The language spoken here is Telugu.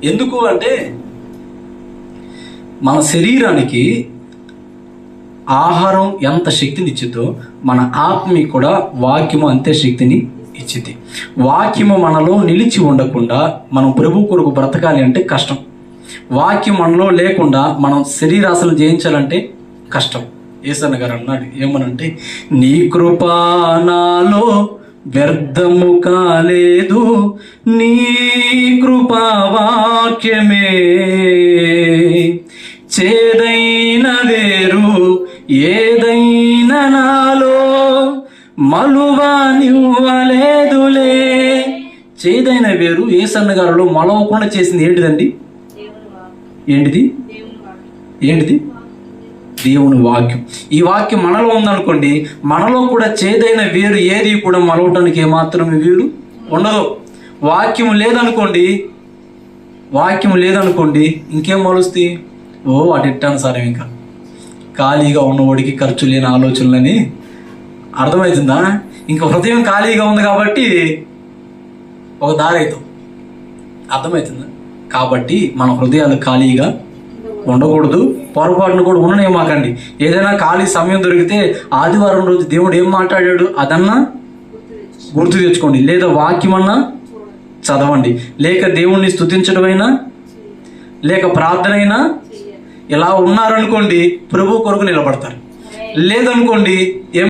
ఎందుకు అంటే మన శరీరానికి ఆహారం ఎంత శక్తిని ఇచ్చిద్దో మన ఆత్మకి కూడా వాక్యము అంతే శక్తిని ఇచ్చిద్ది. వాక్యము మనలో నిలిచి ఉండకుండా మనం ప్రభు కొరకు బ్రతకాలి అంటే కష్టం. వాక్యం మనలో లేకుండా మనం శరీరాశలు జయించాలంటే కష్టం. యేసన్న గారు అన్నాడు ఏమనంటే, నీ కృపా నాలో వ్యర్థము కాలేదు, నీ కృపా వాక్యమే చేదైన వేరు ఏదైనా నాలో మలువా నివ్వలేదులే. చేదైన వేరు యేసన్న గారిలో మలవకుండా చేసింది ఏంటిదండి? ఏంటిది? దేవుని వాక్యం. ఈ వాక్యం మనలో ఉందనుకోండి, మనలో కూడా చేదైన వేరు ఏది కూడా మలవటానికి ఏమాత్రం వీలు ఉండదు. వాక్యం లేదనుకోండి ఇంకేం మలుస్తాయి? అటు ఇట్టాను సార్, ఇంకా ఖాళీగా ఉన్నవాడికి ఖర్చు లేని ఆలోచనలని అర్థమవుతుందా? ఇంకా హృదయం ఖాళీగా ఉంది కాబట్టి ఒక దారి అవుతాం. అర్థమవుతుందా? కాబట్టి మన హృదయాలు ఖాళీగా ఉండకూడదు. పొరపాటును కూడా ఉండనేమాకండి. ఏదైనా ఖాళీ సమయం దొరికితే ఆదివారం రోజు దేవుడు ఏం మాట్లాడాడు అదన్నా గుర్తు తెచ్చుకోండి, లేదా వాక్యమన్నా చదవండి, లేక దేవుణ్ణి స్తుతించడం అయినా, లేక ప్రార్థన అయినా. ఇలా ఉన్నారనుకోండి ప్రభు కొరకు నిలబడతారు. లేదనుకోండి